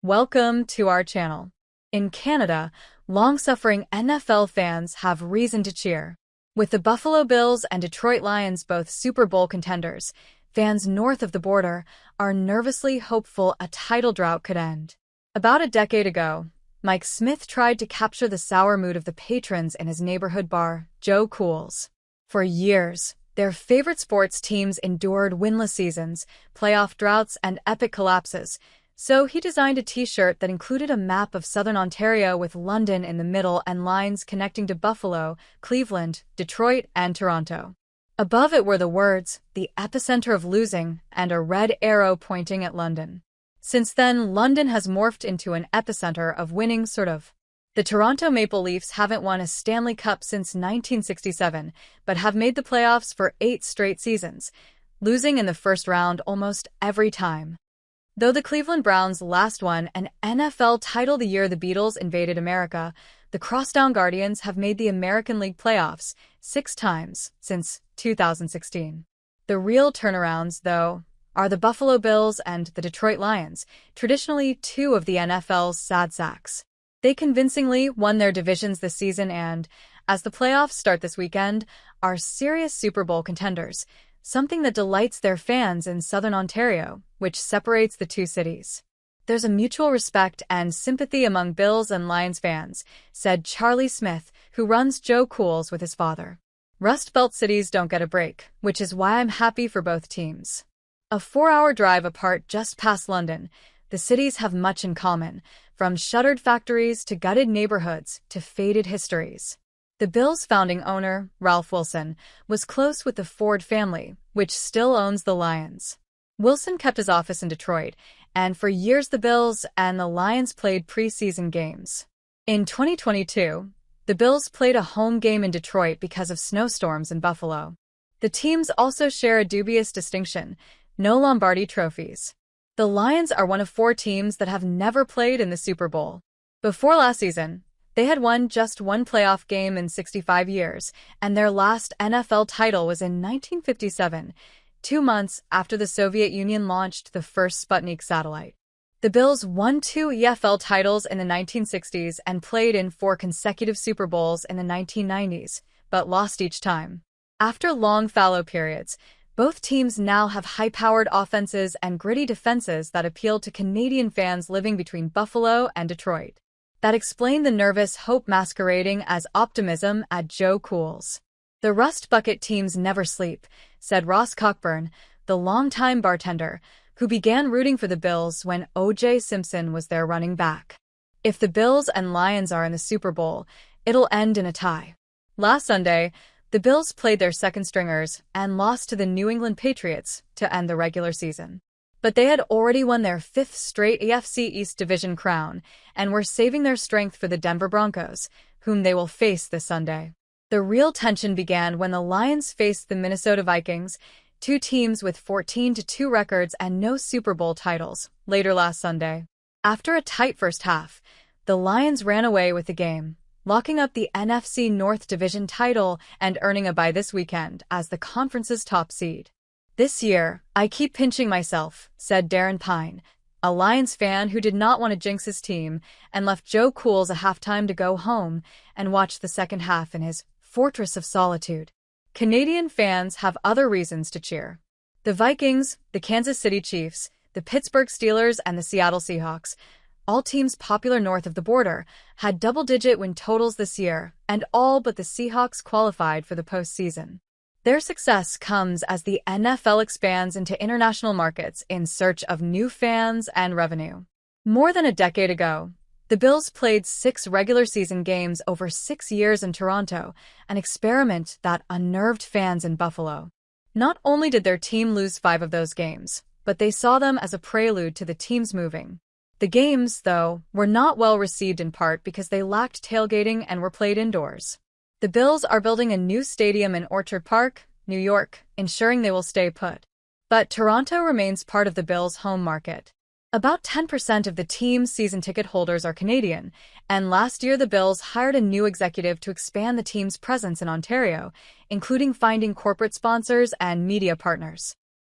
Welcome to our channel. In Canada, long-suffering N.F.L. fans have reason to cheer. With the Buffalo Bills and Detroit Lions both Super Bowl contenders, fans north of the border are nervously hopeful a title drought could end. About a decade ago, Mike Smith tried to capture the sour mood of the patrons in his neighborhood bar, Joe Cool's. For years, their favorite sports teams endured winless seasons, playoff droughts, and epic collapses. So he designed a t-shirt that included a map of southern Ontario with London in the middle and lines connecting to Buffalo, Cleveland, Detroit, and Toronto. Above it were the words, "the epicenter of losing," and a red arrow pointing at London. Since then, London has morphed into an epicenter of winning, sort of. The Toronto Maple Leafs haven't won a Stanley Cup since 1967, but have made the playoffs for 8 straight seasons, losing in the first round almost every time. Though the Cleveland Browns last won an N.F.L. title the year the Beatles invaded America, the Crosstown Guardians have made the American League playoffs 6 times since 2016. The real turnarounds, though, are the Buffalo Bills and the Detroit Lions, traditionally 2 of the NFL's sad sacks. They convincingly won their divisions this season and, as the playoffs start this weekend, are serious Super Bowl contenders, something that delights their fans in southern Ontario, which separates the 2 cities. "There's a mutual respect and sympathy among Bills and Lions fans," said Charlie Smith, who runs Joe Cool's with his father. "Rust Belt cities don't get a break, which is why I'm happy for both teams." A 4-hour drive apart just past London, the cities have much in common, from shuttered factories to gutted neighborhoods to faded histories. The Bills' founding owner, Ralph Wilson, was close with the Ford family, which still owns the Lions. Wilson kept his office in Detroit, and for years the Bills and the Lions played preseason games. In 2022, the Bills played a home game in Detroit because of snowstorms in Buffalo. The teams also share a dubious distinction: no Lombardi trophies. The Lions are one of 4 teams that have never played in the Super Bowl. Before last season, they had won just 1 playoff game in 65 years, and their last NFL title was in 1957, 2 months after the Soviet Union launched the first Sputnik satellite. The Bills won 2 A.F.L. titles in the 1960s and played in 4 consecutive Super Bowls in the 1990s, but lost each time. After long fallow periods, both teams now have high-powered offenses and gritty defenses that appeal to Canadian fans living between Buffalo and Detroit. That explained the nervous hope masquerading as optimism at Joe Cool's. "The Rust Bucket teams never sleep," said Ross Cockburn, the longtime bartender, who began rooting for the Bills when O.J. Simpson was their running back. "If the Bills and Lions are in the Super Bowl, it'll end in a tie." Last Sunday, the Bills played their second stringers and lost to the New England Patriots to end the regular season. But they had already won their 5th straight AFC East Division crown and were saving their strength for the Denver Broncos, whom they will face this Sunday. The real tension began when the Lions faced the Minnesota Vikings, 2 teams with 14-2 records and no Super Bowl titles, later last Sunday. After a tight first half, the Lions ran away with the game, locking up the NFC North Division title and earning a bye this weekend as the conference's top seed. "This year, I keep pinching myself," said Darren Pine, a Lions fan who did not want to jinx his team and left Joe Cool's a halftime to go home and watch the second half in his fortress of solitude. Canadian fans have other reasons to cheer. The Vikings, the Kansas City Chiefs, the Pittsburgh Steelers, and the Seattle Seahawks, all teams popular north of the border, had double-digit win totals this year, and all but the Seahawks qualified for the postseason. Their success comes as the NFL expands into international markets in search of new fans and revenue. More than a decade ago, the Bills played 6 regular season games over 6 years in Toronto, an experiment that unnerved fans in Buffalo. Not only did their team lose 5 of those games, but they saw them as a prelude to the teams moving. The games, though, were not well received in part because they lacked tailgating and were played indoors. The Bills are building a new stadium in Orchard Park, New York, ensuring they will stay put. But Toronto remains part of the Bills' home market. About 10% of the team's season ticket holders are Canadian, and last year the Bills hired a new executive to expand the team's presence in Ontario, including finding corporate sponsors and media partners.